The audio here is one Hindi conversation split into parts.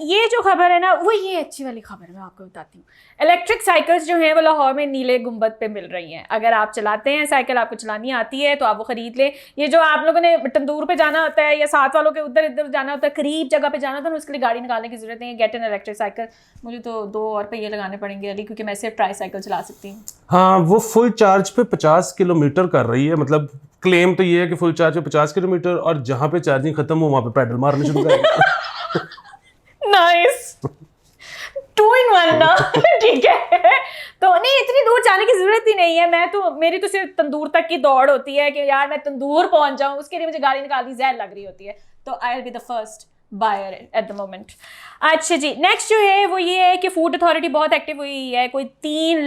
ये जो खबर है ना, वो ये अच्छी वाली खबर मैं आपको बताती हूँ। इलेक्ट्रिक साइकिल्स जो हैं वो लाहौर में नीले गुंबद पे मिल रही हैं। अगर आप चलाते हैं साइकिल, आपको चलानी आती है, तो आप वो खरीद लें। ये जो आप लोगों ने तंदूर पे जाना होता है या साथ वालों के उधर इधर जाना होता है, करीब जगह पे जाना होता है, उसके लिए गाड़ी निकालने की जरूरत नहीं है। Get an electric cycle. मुझे तो 2 और पहिए लगाने पड़ेंगे अली, क्योंकि मैं सिर्फ ट्राई साइकिल चला सकती हूँ। हाँ, वो फुल चार्ज पे 50 किलोमीटर कर रही है। मतलब क्लेम तो ये है कि फुल चार्ज पे 50 किलोमीटर, और जहाँ पे चार्जिंग खत्म हो वहाँ पे पैडल मारने शुरू करेंगे। नाइस, 2 in 1 ना। ठीक है, तो नहीं इतनी दूर जाने की जरूरत ही नहीं है। मेरी तो सिर्फ तंदूर तक की दौड़ होती है कि यार मैं तंदूर पहुंच जाऊं, उसके लिए मुझे गाड़ी निकालनी जहर लग रही होती है। तो I will be the first buyer at the moment. अच्छा जी, नेक्स्ट जो है वो ये है कि फूड अथॉरिटी बहुत एक्टिव हुई है। कोई 3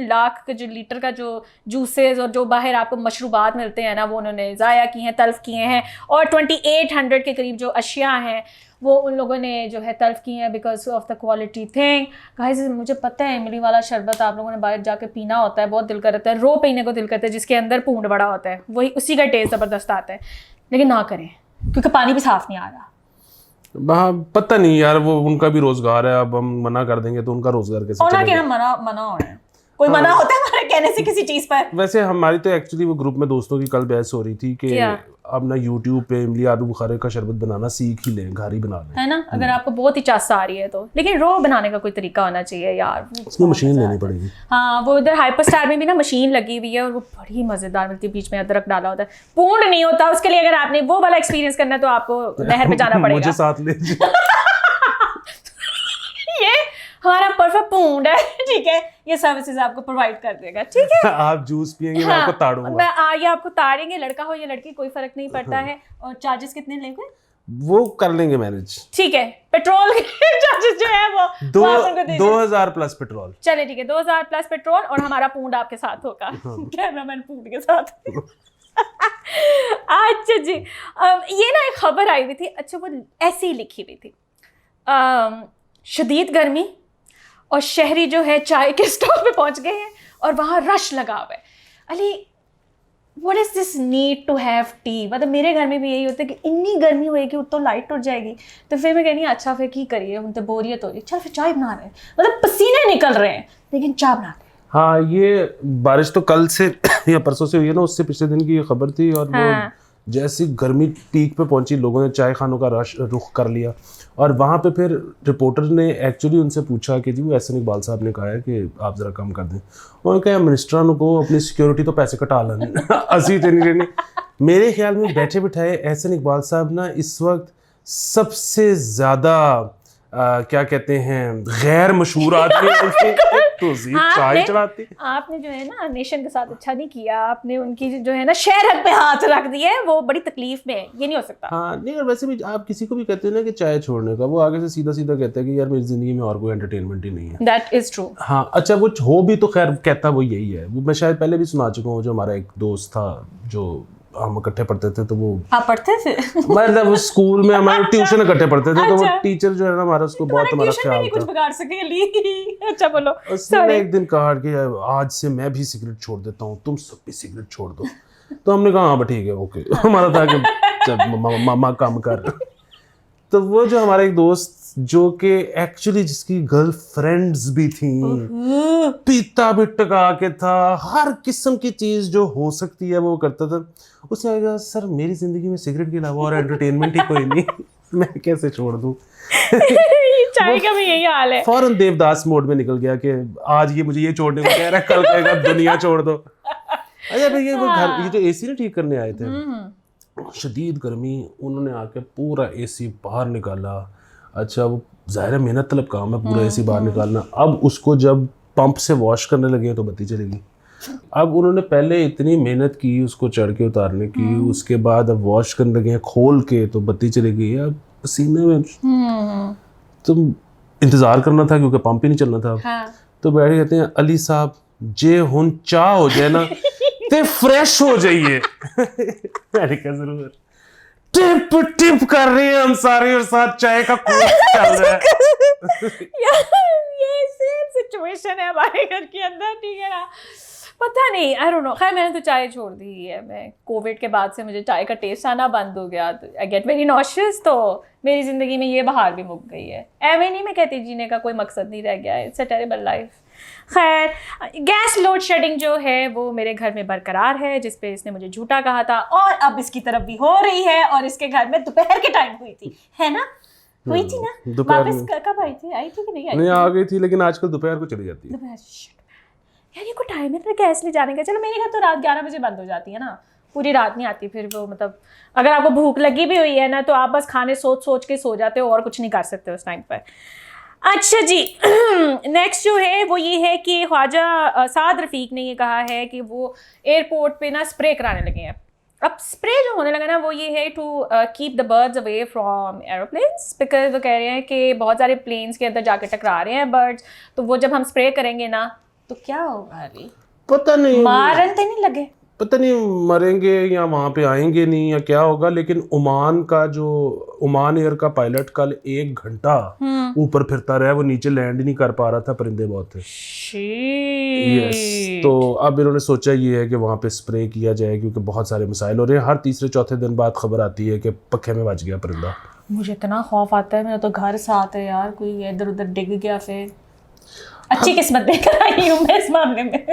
लाख जो लीटर का जो जूसेस और जो बाहर आपको मशरूबात मिलते हैं ना, वो उन्होंने ज़ाया की हैं, तल्फ किए हैं। और 2800 के करीब जो अशिया हैं वो उन लोगों ने जो है तल्फ की हैं because of the quality thing. Guys मुझे पता है इमली वाला शरबत आप लोगों ने बाहर जाके पीना होता है, बहुत दिल करता है, रो पीने को दिल करता है, जिसके अंदर पूंड बड़ा होता है, वही उसी का टेस्ट ज़बरदस्त आता है। लेकिन ना करें, क्योंकि पानी भी साफ़ नहीं आ रहा। हाँ, पता नहीं यार, वो उनका भी रोजगार है। अब हम मना कर देंगे तो उनका रोजगार कैसे और ना कि चलेगा? हम मना हो रहे हैं, कोई मना होता है हमारे कहने से किसी चीज पर? वैसे हमारी तो एक्चुअली वो ग्रुप में दोस्तों की कल बहस हो रही थी कि अब ना यूट्यूब पे इमली आलू बुखारे का शरबत बनाना सीख ही लें, घर ही बना लें, है ना। अगर आपको बहुत ही चास आ रही है तो, लेकिन रो बनाने का कोई तरीका होना चाहिए यार। उसमें मशीन लेनी पड़ेगी। हाँ, वो इधर हाइपर स्टार में भी ना मशीन लगी हुई है और वो बड़ी मजेदार मिलती है, बीच में अदरक डाला होता है, पूंड नहीं होता। उसके लिए अगर आपने वो वाला एक्सपीरियंस करना है तो आपको नहर पे जाना पड़ेगा। मुझे साथ ले ये हमारा परफेक्ट पूंड है, ठीक है, ये सर्विसेज आपको प्रोवाइड कर देगा, ठीक है। आप जूस पियेंगे, मैं आपको ताड़ूंगा। ये आपको ताड़ेंगे, लड़का हो या लड़की कोई फर्क नहीं पड़ता है। और चार्जेस कितने लेंगे वो कर लेंगे मैनेज, ठीक है। पेट्रोल के चार्जेस जो है वो 2000 प्लस पेट्रोल। चले ठीक है, 2000 प्लस पेट्रोल और हमारा पूंड आपके साथ होगा, कैमरामैन पूंड के साथ। अच्छा जी, ये ना एक खबर आई हुई थी, अच्छा वो ऐसी ही लिखी हुई थी, शदीद गर्मी और शहरी जो है चाय के स्टॉल पे पहुंच गए हैं और वहाँ रश लगा हुआ है। Ali what is this need to have tea? मतलब मेरे घर में भी यही होता है कि इतनी गर्मी होएगी तो लाइट उठ जाएगी, तो फिर मैं कहनी अच्छा फिर की करिए, उनसे बोरियत हो रही, चल फिर चाय बना रहे हैं, मतलब पसीने निकल रहे हैं लेकिन चाय बना रहे हैं। हाँ, ये बारिश तो कल से या परसों से हुई है ना, उससे पिछले दिन की ये खबर थी। और वो जैसी गर्मी पीक पे पहुंची, लोगों ने चाय खानों का रुख कर लिया। और वहाँ पे फिर रिपोर्टर ने एक्चुअली उनसे पूछा कि जी वो एहसन इकबाल साहब ने कहा है कि आप ज़रा कम कर दें। उन्होंने कहा मिनिस्टरानों को अपनी सिक्योरिटी तो पैसे कटा लें। असी नहीं, मेरे ख्याल में बैठे बिठाए एहसन इकबाल साहब ना इस वक्त सबसे ज़्यादा क्या कहते हैं गैर मशहूर आदमी। तो चाय चढ़ाती। आपने जो है ना नेशन के साथ अच्छा नहीं किया, आपने उनकी जो है ना शहरत पे हाथ रख दिए, वो बड़ी तकलीफ में है, ये नहीं हो सकता। हाँ नहीं, और वैसे भी आप किसी को भी कहते हैं ना कि चाय छोड़ने का, वो आगे से सीधा सीधा कहता है कि यार मेरी जिंदगी में और कोई एंटरटेनमेंट ही नहीं है। That is true. हाँ, अच्छा वो हो भी तो खैर कहता वो यही है। वो मैं शायद पहले भी सुना चुका हूँ। जो हमारा एक दोस्त था, जो हम इकट्ठे पढ़ते थे, तो वो आप पढ़ते थे मतलब स्कूल में हमारे ट्यूशन इकट्ठे पढ़ते थे, तो वो टीचर जो है ना हमारा, उसको बहुत हमारा ख्याल था। कुछ बिगाड़ सके। अच्छा बोलो। उसने एक दिन कहा कि आज से मैं भी सिगरेट छोड़ देता हूँ, तुम सब भी सिगरेट छोड़ दो। तो हमने कहा हाँ ठीक है ओके। हमारा था कि चल मामा काम कर। तो वो जो हमारा एक दोस्त जो कि एक्चुअली जिसकी गर्लफ्रेंड्स भी थी, पीता भी टका के था, हर किस्म की चीज जो हो सकती है वो करता था। उसने कहा सर मेरी जिंदगी में सिगरेट के अलावा और एंटरटेनमेंट ही कोई नहीं, मैं कैसे छोड़ दूं। चाय का भी यही हाल है। फौरन देवदास मोड में निकल गया कि आज ये मुझे ये छोड़ने को कह रहा है, कल कहेगा दुनिया छोड़ दो। अच्छा भैया वो घर ये तो एसी नहीं ठीक करने आए थे, शदीद गर्मी, उन्होंने आके पूरा एसी बाहर निकाला। अच्छा वो ज़ाहिर है मेहनत तलब काम है पूरा एसी बाहर निकालना। अब उसको जब पंप से वॉश करने लगे तो बत्ती चलेगी। अब उन्होंने पहले इतनी मेहनत की उसको चढ़ के उतारने की, उसके बाद अब वॉश करने लगे खोल के तो बत्ती चलेगी। अब पसीने में तुम इंतज़ार करना था क्योंकि पंप ही नहीं चलना था। हाँ। तो बैठ कहते हैं अली साहब जे हुन चाह हो जाए ना ते फ्रेश हो जाइए। मैंने कहा जरूर टिप टिप कर रही है हम सारे, और साथ चाय का कोट चल रहा है। यार ये सेम सिचुएशन है हमारे घर के अंदर, ठीक है ना। पता नहीं, आई डोंट नो। खैर मैंने तो चाय छोड़ दी है। मैं कोविड के बाद से मुझे चाय का टेस्ट आना बंद हो गया, आई गेट वेरी नॉशियस। तो मेरी ज़िंदगी में ये बहार भी मुक गई है। एवं नहीं मैं कहती जीने का कोई मकसद नहीं रह गया है। It's a terrible life. खैर गैस लोड शेडिंग जो है वो मेरे घर में बरकरार है, जिस पे इसने मुझे झूठा कहा था, और अब इसकी तरफ भी हो रही है। और इसके घर में दोपहर के टाइम हुई थी, है ना? हुई थी ना? वापस कब आई थी? आई थी कि नहीं आई? नहीं, आ गई थी, लेकिन आजकल दोपहर को चली जाती है। दोपहर यार ये को टाइम है तो गैस ले जाने का। चलो मेरे घर तो रात 11 बजे बंद हो जाती है ना, पूरी रात नहीं आती फिर वो। मतलब अगर आपको भूख लगी भी हुई है ना तो आप बस खाने सोच सोच के सो जाते हो और कुछ नहीं कर सकते उस टाइम पर। अच्छा जी नेक्स्ट जो है वो ये है कि ख्वाजा साद रफ़ीक ने ये कहा है कि वो एयरपोर्ट पे ना स्प्रे कराने लगे हैं। अब स्प्रे जो होने लगा ना वो ये है to keep the birds away from aeroplanes, because वो कह रहे हैं कि बहुत सारे प्लेन्स के अंदर जाके टकरा रहे हैं बर्ड्स, तो वो जब हम स्प्रे करेंगे ना तो क्या होगा? अली पता नहीं, मारन तो नहीं लगे, पता नहीं मरेंगे या वहाँ पे आएंगे नहीं या क्या होगा। लेकिन ओमान एयर का पायलट कल 1 घंटा ऊपर फिरता रहा, वो नीचे लैंड ही नहीं कर पा रहा था, परिंदे बहुत थे। यस, तो अब इन्होंने सोचा ये है कि वहाँ पे स्प्रे किया जाए, क्योंकि बहुत सारे मसाइल हो रहे हैं। हर तीसरे चौथे दिन बाद खबर आती है कि पक्खे में बच गया परिंदा। मुझे इतना खौफ आता है, मेरा तो घर साथ है यार, कोई इधर उधर डिग गया फिर। अच्छी किस्मत देकर आई हूँ मैं इस मामले में।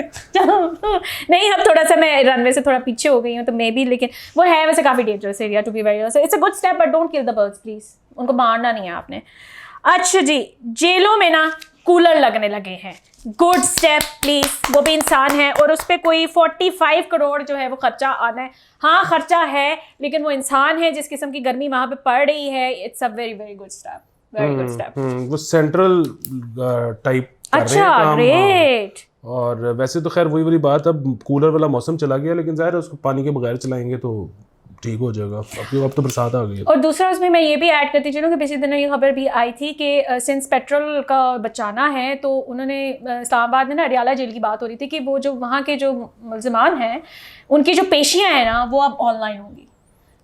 नहीं, अब थोड़ा सा मैं रनवे से थोड़ा पीछे हो गई हूँ तो मे बी, लेकिन वो है वैसे काफ़ी dangerous area to be very honest. It's a good step but don't kill the birds please, उनको मारना नहीं है आपने। अच्छा जी, जेलों में ना कूलर लगने लगे हैं, गुड स्टेप प्लीज। वो भी इंसान है और उस पर कोई 45 करोड़ जो है वो खर्चा आना है। हाँ खर्चा है, लेकिन वो इंसान है जिस किस्म की गर्मी वहाँ पे पड़ रही है। It's a very very good step, very good step. वो सेंट्रल टाइप अच्छा, ग्रेट। और वैसे तो खैर वही वाली बात, अब कूलर वाला मौसम चला गया, लेकिन ज़ाहिर है उसको पानी के बगैर चलाएंगे तो ठीक हो जाएगा। अब तो बरसात आ गई है। और दूसरा उसमें मैं ये भी ऐड करती चलूँ कि पिछले दिनों ये खबर भी आई थी कि सिंस पेट्रोल का बचाना है तो उन्होंने इस्लामाबाद में ना अडियाला जेल की बात हो रही थी कि वो जो वहाँ के जो मुल्ज़िमान हैं उनकी जो पेशियाँ हैं ना वो अब ऑनलाइन होंगी।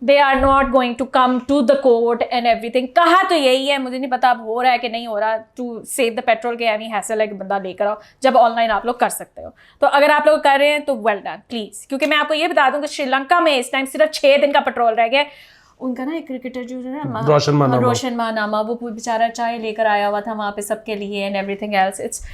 They are not going to come to the court and everything. कहा तो यही है, मुझे नहीं पता अब हो रहा है कि नहीं हो रहा। टू सेव द पेट्रोल के यानी हैसल है कि बंदा लेकर आओ, जब ऑनलाइन आप लोग कर सकते हो। तो अगर आप लोग कर रहे हैं तो वेल डन प्लीज़, क्योंकि मैं आपको ये बता दूं कि श्रीलंका में इस टाइम सिर्फ 6 दिन का पेट्रोल रह गया। उनका ना एक क्रिकेटर जो है ना रोशन मानामा, वो बेचारा चाय लेकर आया हुआ था वहाँ पे सबके लिए एंड एवरीथिंग एल्स। इट्स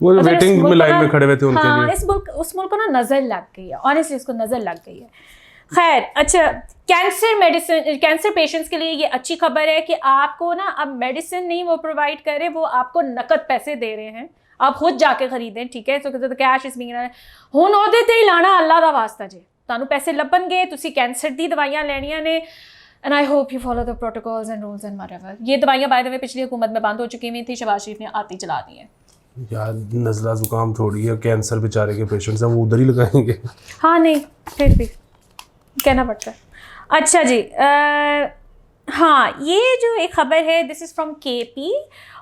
वो वेटिंग में लाइन में खड़े हुए थे उनके लिए। उस मुल्क को ना नज़र लग गई है, ऑनेस्टली उसको नज़र लग गई है। खैर अच्छा, कैंसर पेशेंट्स के लिए ये अच्छी खबर है कि आपको ना अब मेडिसिन नहीं वो प्रोवाइड करे, वो आपको नकद पैसे दे रहे हैं, आप खुद जाके खरीदें, ठीक है। तो कैश इज बीइंग हुन ओहदे ते ही लाना अल्लाह दा वास्ता जे, ਤੁਹਾਨੂੰ ਪੈਸੇ ਲੱਭਣਗੇ, ਤੁਸੀਂ ਕੈਂਸਰ ਦੀ ਦਵਾਈਆਂ ਲੈਣੀਆਂ ਨੇ। And I hope you follow the protocols and rules and whatever. ये दवाइयाँ बाय द वे पिछली हुकूमत में बंद हो चुकी हुई थी, शहबाज शरीफ ने आती चला दी है। यार नज़ला जुकाम थोड़ी है, कैंसर बेचारे के पेशेंट्स हैं, वो उधर ही लगाएंगे। हाँ नहीं, फिर भी कहना पड़ता है। अच्छा जी, हाँ ये जो एक ख़बर है दिस इज़ फ्रॉम KP,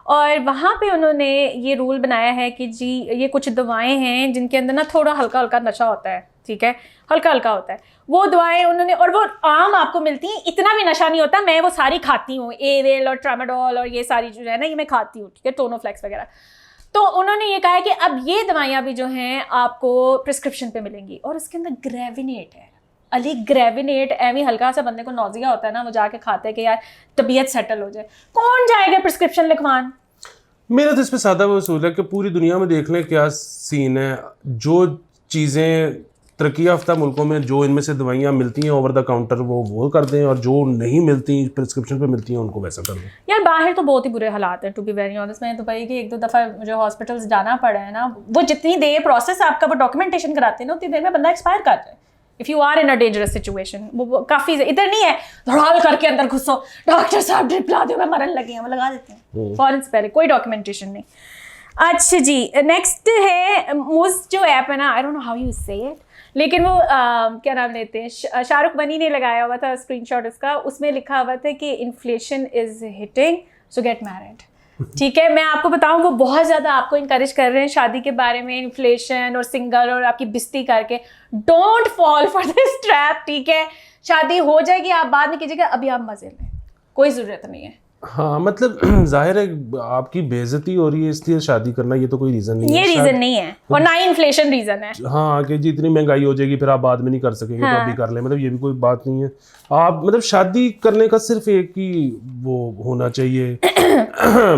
और वहाँ पे उन्होंने ये रूल बनाया है कि जी ये कुछ दवाएं हैं जिनके अंदर ना थोड़ा हल्का हल्का नशा होता है, ठीक है, हल्का हल्का होता है। वो दवाएं उन्होंने, और वो आम आपको मिलती हैं, इतना भी नशा नहीं होता। मैं वो सारी खाती हूँ, एवेल और ट्रामाडोल और ये सारी जो है ना ये मैं खाती हूँ, ठीक है, टोनोफ्लेक्स वगैरह। तो उन्होंने ये कहा है कि अब ये दवाइयाँ भी जो हैं आपको प्रिस्क्रिप्शन पे मिलेंगी, और उसके अंदर ग्रेविनेट है। अली ग्रेविनेट एवं हल्का सा बंदे को नौजिया होता है ना, वो जाके खाते हैं कि यार तबीयत सेटल हो जाए। कौन जाएगा प्रिस्क्रिप्शन लिखवान? मेरा तो इस पर सादा वसूल है कि पूरी दुनिया में देख लें क्या सीन है। जो चीज़ें तरक्की याफ्ता मुल्कों में जो इनमें से दवाइयाँ मिलती हैं ओवर द काउंटर वो कर दें, और जो नहीं मिलती प्रिस्क्रिप्शन पे मिलती हैं उनको वैसा कर दें। यार बाहर तो बहुत ही बुरे हालात हैं टू बी वेरी ऑनेस्ट। मैं दुबई की 1-2 दफ़ा मुझे हॉस्पिटल्स जाना पड़ा है ना, वो जितनी देर प्रोसेस आपका वो डॉक्यूमेंटेशन कराते हैं ना, उतनी देर में बंदा एक्सपायर कर जाए if you are in a dangerous situation. वो काफ़ी इधर नहीं है धड़ाल करके अंदर घुसो, डॉक्टर साहब ड्रिप ला दो, मैं मरन लगी हैं, वो लगा देते हैं फॉरन से पहले, कोई डॉक्यूमेंटेशन नहीं। अच्छा जी, नेक्स्ट है मूज जो ऐप है ना, I don't know how you से इट, लेकिन वो क्या नाम लेते हैं, शाहरुख बनी ने लगाया हुआ था स्क्रीनशॉट उसका, उसमें लिखा हुआ था कि inflation is hitting so get married. ठीक है, मैं आपको बताऊं वो बहुत ज़्यादा आपको इंकरेज कर रहे हैं शादी के बारे में, इन्फ्लेशन और सिंगल और आपकी बिस्ती करके। Don't fall for this trap, ठीक है। शादी हो जाएगी, आप बाद में कीजिएगा, अभी आप मज़े लें, कोई ज़रूरत नहीं है। हाँ मतलब जाहिर है आपकी बेइज्जती हो रही है इसलिए शादी करना ये तो कोई रीजन नहीं ये है। रीजन नहीं है, और ना ही इन्फ्लेशन रीजन है। हाँ कि जितनी महंगाई हो जाएगी फिर आप बाद में नहीं कर सकेंगे तो अभी कर लें, मतलब ये भी कोई बात नहीं है। आप मतलब शादी करने का सिर्फ एक ही वो होना चाहिए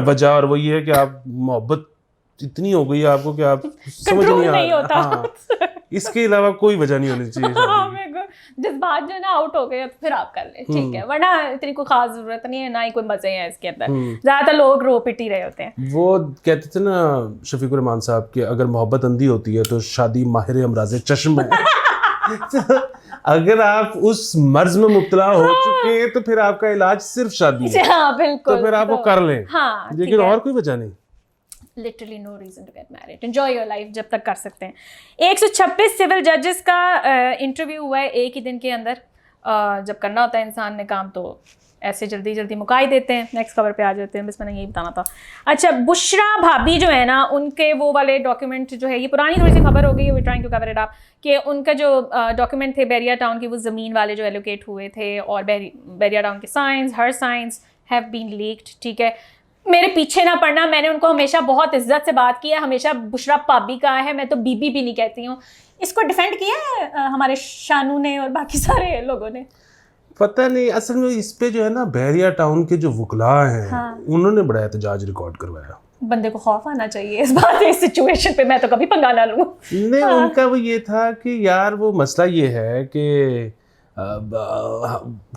वजह, और वो ये है कि आप मोहब्बत इतनी हो गई है आपको कि आप समझ कंट्रोल नहीं नहीं आ होता। हाँ, इसके अलावा कोई वजह नहीं होनी चाहिए शादी की। जज्बात जो है ना आउट हो गए तो फिर आप कर ले, ठीक है, वरना इतनी कोई खास जरूरत नहीं है, ना ही कोई मजे हैं इसके अंदर। ज्यादातर लोग रो पिट ही रहे होते हैं। वो कहते थे ना शफीकुर रहमान साहब कि अगर मोहब्बत अंधी होती है तो शादी माहिर अमराज चश्म है। तो अगर आप उस मर्ज में मुब्तला हो चुके हैं तो फिर आपका इलाज सिर्फ शादी है। हाँ बिल्कुल, तो फिर आप वो कर लें, हाँ, लेकिन और कोई वजह नहीं। Literally no reason to get married, enjoy your life जब तक कर सकते हैं। 126 सिविल जजेस का इंटरव्यू हुआ है एक ही दिन के अंदर। जब करना होता है इंसान ने काम तो ऐसे जल्दी जल्दी मुका ही देते हैं। नेक्स्ट खबर पे आ जाते हैं, बस मैंने यही बताना था। अच्छा, बुशरा भाभी जो है ना, उनके वो वाले डॉक्यूमेंट जो है, ये पुरानी थोड़ी सी खबर हो गई है, we trying to cover it up, कि उनका जो डॉक्यूमेंट थे बैरिया टाउन की, वो ज़मीन वाले जो एलोकेट हुए थे, और बैरिया टाउन के science, her science have been leaked, ठीक है। मेरे पीछे ना पड़ना, मैंने उनको हमेशा बहुत इज्जत से बात की है, हमेशा बुशरा भाभी कहा है, मैं तो बीबी भी नहीं कहती हूँ। इसको डिफेंड किया है हमारे शानू ने और बाकी सारे लोगों ने। पता नहीं, असल में इस पे जो है ना बैरिया टाउन के जो वकला हैं, हाँ, उन्होंने बड़ा एहतजाज रिकॉर्ड करवाया। बंदे को खौफ आना चाहिए इस बात, इस सिचुएशन पे मैं तो कभी पंगा ना लूं। नहीं, हाँ। उनका वो ये था कि यार वो मसला ये है कि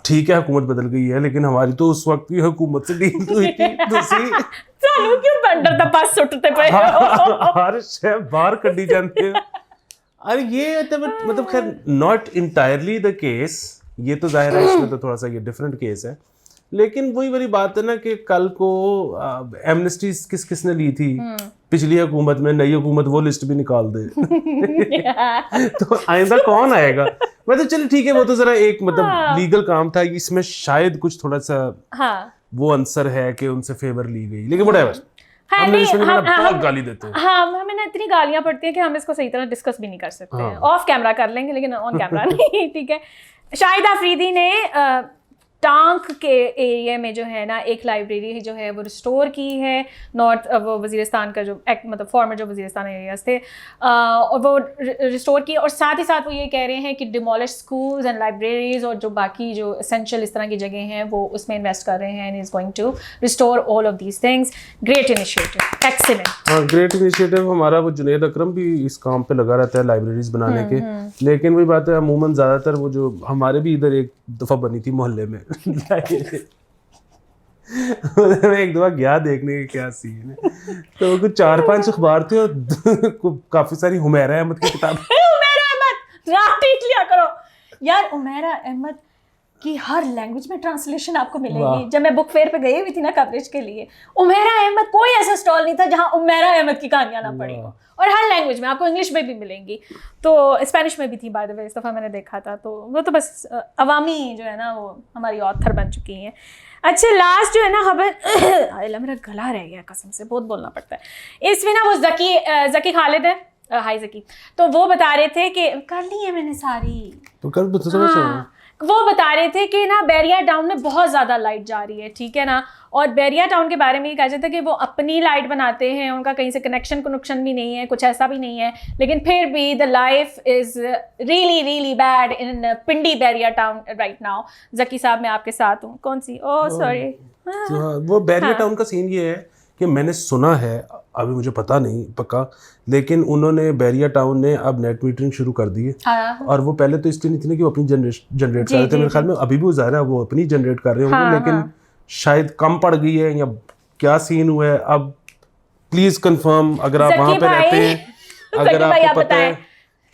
ठीक है हुकूमत बदल गई है, लेकिन हमारी तो उस वक्त की हुकूमत से डील हुई थी दूसरी। सानू क्यों बंडर दा पास सुटते पे हर शय बाहर कड्डी जाते हैं। अरे ये मतलब खैर नॉट इंटायरली द केस, ये तो जाहिर है इसमें तो थोड़ा सा ये डिफरेंट केस है, लेकिन वही वाली बात है ना कि कल को एमनेस्टी किसने ली थी पिछली हुकूमत में, नई हुकूमत वो लिस्ट भी निकाल दे तो आइंदा कौन आएगा। मतलब चलिए ठीक है, वो तो जरा एक मतलब लीगल काम था, इसमें शायद कुछ थोड़ा सा वो आंसर है कि उनसे फेवर ली गई, लेकिन व्हाटएवर। हम गाली देते हैं। हाँ, हमें ना इतनी गालियां पड़ती है कि हम इसको सही तरह डिस्कस भी नहीं कर सकते हैं। ऑफ कैमरा कर लेंगे लेकिन ऑन कैमरा नहीं, ठीक है। शाहिद अफरीदी ने टांक के एरिया में जो है ना एक लाइब्रेरी जो है वो रिस्टोर की है। नॉर्थ वो वज़ीरिस्तान का जो मतलब फॉर्मर जो वज़ीरिस्तान एरियाज थे, और वो रिस्टोर की, और साथ ही साथ वो ये कह रहे हैं कि डिमोलिश स्कूल्स एंड लाइब्रेरीज और जो बाकी जो एसेंशियल इस तरह की जगह हैं वो उसमें इन्वेस्ट कर रहे हैं, and is going to restore all of these things. Great initiative, excellent. हाँ, ग्रेट इनिशिएटिव। हमारा वो जुनैद अकरम भी इस काम पे लगा रहता है लाइब्रेरीज बनाने के, लेकिन वही बात है अमूमन ज़्यादातर वो जो हमारे भी इधर एक दफ़ा बनी थी मोहल्ले में मैं एक दफा गया देखने के क्या सीन है, तो कुछ 4-5 अखबार थे और काफी सारी हुमैरा अहमद की किताब। हुमैरा अहमद राइट लिया करो यार, हुमैरा अहमद की हर लैंग्वेज में ट्रांसलेशन आपको मिलेगी। जब मैं बुक फेयर पे गई हुई थी ना कवरेज के लिए, हुमैरा अहमद कोई ऐसा स्टॉल नहीं था जहां हुमैरा अहमद की कहानियां ना पड़ी हो, और हर लैंग्वेज में आपको, इंग्लिश में भी मिलेंगी, तो स्पेनिश में भी थी बाय द वे, इस दफ़ा मैंने देखा था। तो वो तो बस अवामी जो है ना वो हमारी ऑथर बन चुकी हैं। अच्छा, लास्ट जो है ना खबर मेरा गला रह गया कसम से, बहुत बोलना पड़ता है इसमें ना। वो जकी खालिद है, हाय जकी, तो वो बता रहे थे कि कर ली है मैंने सारी, तो कर वो बता रहे थे कि ना बैरिया टाउन में बहुत ज़्यादा लाइट जा रही है, ठीक है ना, और बैरिया टाउन के बारे में ये कहा जाता है कि वो अपनी लाइट बनाते हैं, उनका कहीं से कनेक्शन भी नहीं है, कुछ ऐसा भी नहीं है, लेकिन फिर भी the life is really really bad in Pindi Bairiya town right now. Zaki साहब मैं आपके साथ हूँ। कौन सी? Oh sorry. वो बैरिया टाउन का सीन ये है कि मैंने सुना है, अभी मुझे पता नहीं पक्का, लेकिन उन्होंने बैरिया टाउन ने अब नेट मीटरिंग शुरू कर दी है। और वो पहले तो इसलिए नहीं थी ना कि वो अपनी जनरेट कर रहे थे, मेरे ख्याल में अभी भी ज़ाहिर है वो अपनी जनरेट कर रहे होंगे, लेकिन शायद कम पड़ गई है या क्या सीन हुआ है। अब प्लीज कंफर्म अगर आप वहाँ पे रहते हैं, अगर आपको पता है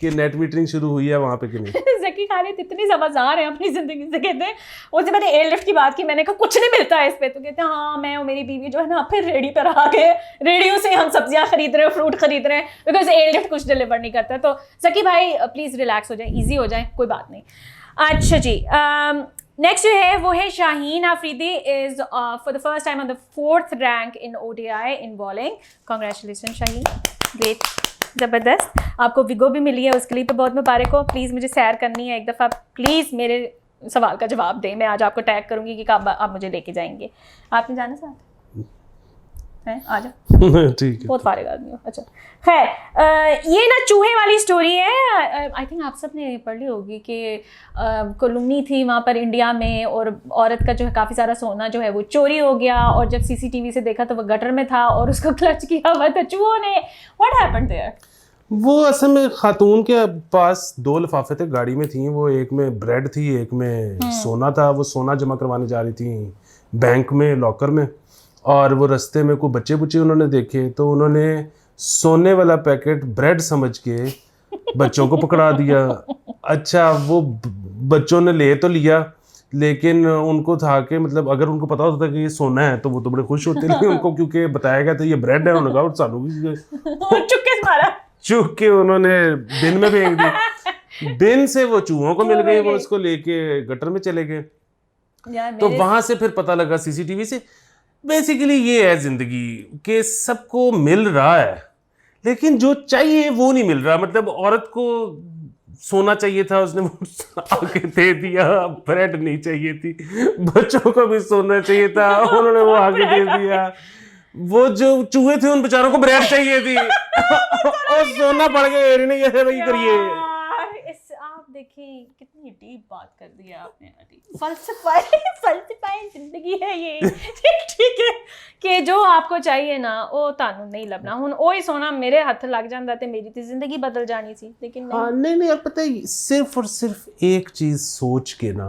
कि नेट मीटरिंग शुरू हुई है वहाँ पे कि नहीं। जकी खालिद इतनी समझदार है अपनी जिंदगी से, कहते हैं उससे मैंने एयरलिफ्ट की बात की, मैंने कहा कुछ नहीं मिलता है इस पे, तो कहते हैं हाँ मैं और मेरी बीवी जो है ना फिर रेडी पर आ गए, रेडियो से हम सब्जियां खरीद रहे हैं, फ्रूट खरीद रहे हैं, बिकॉज एयरलिफ्ट कुछ डिलीवर नहीं करता। तो जकी भाई प्लीज रिलैक्स हो जाए, ईजी हो जाए, कोई बात नहीं। अच्छा जी, नेक्स्ट जो है वो है Shaheen Afridi is for the first time on the 4th rank in ODI in bowling. Congratulation Shaheen, great, ज़बरदस्त। आपको विगो भी मिली है, उसके लिए तो बहुत मुबारक हो। प्लीज़ मुझे सैर करनी है एक दफ़ा, प्लीज़ मेरे सवाल का जवाब दें। मैं आज आपको टैग करूंगी कि कब आप मुझे लेके जाएंगे। आपने जाना साथ है? आ जा। ठीक है। बहुत फारिग आदमी हो। अच्छा खैर, ये ना चूहे वाली स्टोरी है। आई थिंक आप सब ने पढ़ ली होगी कि कॉलोनी थी वहाँ पर इंडिया में, और औरत का जो है काफ़ी सारा सोना जो है वो चोरी हो गया, और जब सीसीटीवी से देखा तो वो गटर में था और उसको क्लच किया हुआ था चूहों ने। What happened there? वो असल में खातून के पास 2 लिफाफे थे, गाड़ी में थी वो, एक में ब्रेड थी, एक में सोना था। वो सोना जमा करवाने जा रही थी बैंक में, लॉकर में, और वो रास्ते में कोई बच्चे बुच्चे उन्होंने देखे तो उन्होंने सोने वाला पैकेट ब्रेड समझ के बच्चों को पकड़ा दिया। अच्छा, वो बच्चों ने ले तो लिया, लेकिन उनको था कि मतलब अगर उनको पता होता कि ये सोना है तो वो तो बड़े खुश होते नहीं उनको, क्योंकि बताया गया था ये ब्रेड है। उन्होंने कहा सानू चुपके से मारा, चूक के उन्होंने बिन में फेंक दी। बिन से वो चूहों को मिल गई, वो उसको लेके गटर में चले गए। तो वहां से फिर पता लगा सीसीटीवी से। बेसिकली ये है जिंदगी कि सबको मिल रहा है, लेकिन जो चाहिए वो नहीं मिल रहा। मतलब औरत को सोना चाहिए था, उसने वो आके दे दिया। ब्रेड नहीं चाहिए थी, बच्चों को भी सोना चाहिए था, उन्होंने वो आके दे दिया। वो जो चूहे थे उन बेचारों को ब्रेड चाहिए थी और सोना पड़ गया। नहीं ऐसे वही करिए। आप देखिए कितनी डीप बात कर दी है आपने। फलसफाई जिंदगी है ये। ठीक है कि जो आपको चाहिए ना वो तानू नहीं लभना। हुन ओही सोना मेरे हाथ लग जांदा ते मेरी तो जिंदगी बदल जानी सी, लेकिन नहीं। हाँ, नहीं और पता है, सिर्फ और सिर्फ एक चीज सोच के ना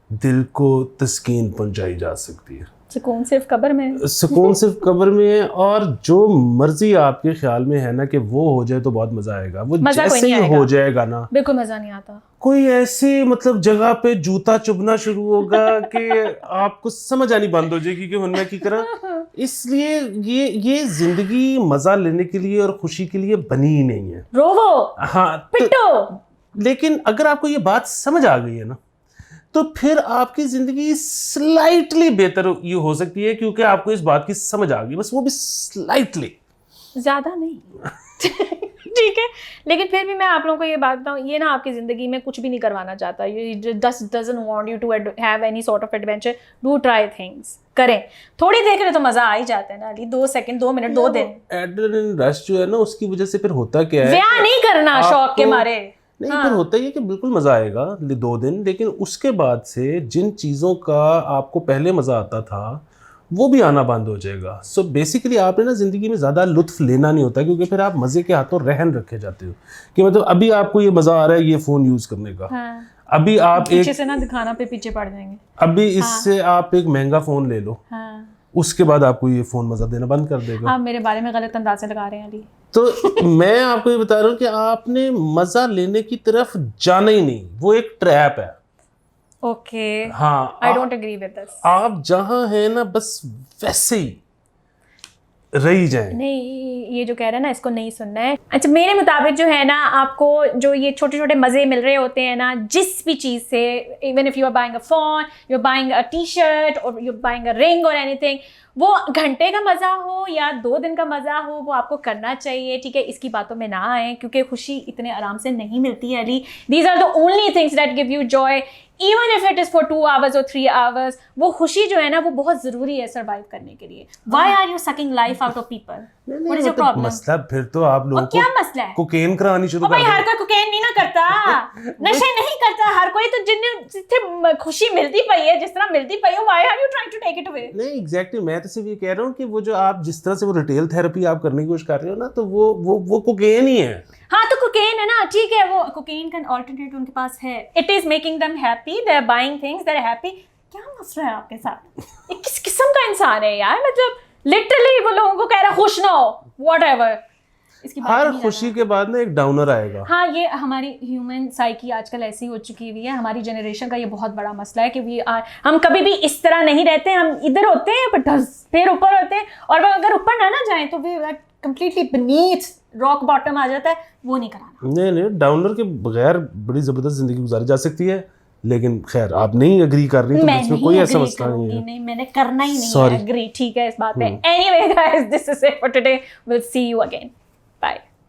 दिल को तस्कीन पहुंचाई जा सकती है। सुकून सिर्फ कब्र में है। सुकून सिर्फ कब्र में है, और जो मर्जी आपके ख्याल में है ना कि वो हो जाए तो बहुत मजा आएगा। वो जैसे ही हो जाएगा ना, बिल्कुल मजा नहीं आता। कोई ऐसी मतलब जगह पे जूता चुभना शुरू होगा कि आपको समझ आनी बंद हो जाएगी कि मैं की करा। इसलिए ये जिंदगी मजा लेने के लिए और खुशी के लिए बनी ही नहीं है। रोवो, हाँ पिटो। लेकिन अगर आपको ये बात समझ आ गई है ना, तो फिर आपकी जिंदगी स्लाइटली बेहतर ये हो सकती है, क्योंकि आपको इस बात की समझ आ गई, बस वो भी स्लाइटली, ज्यादा नहीं। ठीक है, लेकिन फिर भी मैं आप लोगों को ये बात बताऊं, ये ना आपकी ज़िंदगी में कुछ भी नहीं करवाना चाहता। ये doesn't want you to have any sort of adventure. Do try things. करें, थोड़ी देर के लिए तो मजा आ ही जाता है ना अली। 2 सेकंड, 2 मिनट, 2 दिन। एड्रेनलिन रश जो है ना, उसकी वजह से फिर होता क्या है, ब्याह नहीं करना शौक के मारे नहीं। हाँ। फिर होता ही है कि बिल्कुल मजा आएगा 2 दिन, लेकिन उसके बाद से जिन चीज़ों का आपको पहले मजा आता था वो भी आना बंद हो जाएगा। सो बेसिकली आपने ना ज़िंदगी में ज़्यादा लुत्फ लेना नहीं होता, क्योंकि फिर आप मज़े के हाथों रहन रखे जाते हो कि मतलब अभी आपको ये मज़ा आ रहा है ये फ़ोन यूज़ करने का। हाँ। अभी आप पीछे से ना दिखाना पे पीछे पड़ जाएंगे। अभी इससे आप एक महंगा फ़ोन ले लो, उसके बाद आपको ये फ़ोन मज़ा देना बंद कर देगा। आप मेरे बारे में गलत अंदाज से लगा रहे हैं अली। तो मैं आपको ये बता रहा हूँ कि आपने मज़ा लेने की तरफ जाना ही नहीं, वो एक ट्रैप है। ओके, हाँ, I don't agree with this. आप जहाँ हैं ना बस वैसे ही रही जाए। नहीं, ये जो कह रहे हैं ना इसको नहीं सुनना है। अच्छा, मेरे मुताबिक जो है ना, आपको जो ये छोटे छोटे मज़े मिल रहे होते हैं ना जिस भी चीज़ से, even if you are buying a phone, you are buying a T shirt और you are buying a ring और एनीथिंग, वो घंटे का मज़ा हो या 2 दिन का मज़ा हो, वो आपको करना चाहिए। ठीक है, इसकी बातों में ना आए, क्योंकि खुशी इतने आराम से नहीं मिलती है Ali. These are the only things that give you joy, even if it is for 2 hours और 3 hours। वो खुशी जो है ना वो बहुत जरूरी है सरवाइव करने के लिए। Why are you sucking life out of people? What is your problem? मसला फिर तो आप लोगों को क्या मसला है? कोकेन करानी शुरू कर दो। भाई हर कोई कोकेन नहीं ना करता, नशे नहीं करता हर कोई। तो जिन्हें खुशी मिलती पई है, जिस तरह मिलती पई है, why are you trying to take it away? नहीं, एग्जैक्टली, मैं तो सिर्फ ये कह रहा हूँ कि वो जो आप जिस तरह से वो रिटेल थेरेपी आप करने की कोशिश कर रहे हो ना, तो वो कोकेन ही है। हाँ, तो कोकेन है ना, ठीक है, वो कोकेन का ऑल्टरनेट उनके पास है। It is making them happy, they are buying things, they are happy. क्या मसला है आपके साथ? ये किस किस्म का इंसान है यार? मतलब लिटरली वो लोगों को कह रहा खुश ना हो, व्हाटएवर। हर खुशी के बाद ना एक डाउनर आएगा। हाँ, ये हमारी ह्यूमन साइकी आजकल ऐसी हो चुकी हुई है। हमारी जनरेशन का ये बहुत बड़ा मसला है कि हम कभी भी इस तरह नहीं रहते। हम इधर होते हैं बट फिर ऊपर होते हैं, और अगर ऊपर ना जाए तो we completely beneath rock bottom आ जाता है। वो नहीं कराना। नहीं, डाउनर के बगैर बड़ी जबरदस्त जिंदगी गुजारी जा सकती है, लेकिन खैर आप नहीं एग्री कर रही, तो इसमें कोई ऐसा मसला नहीं है। नहीं, मैंने करना ही नहीं है एग्री, ठीक है, इस बात पे। Anyway guys, this is it for today. Will see you again, bye.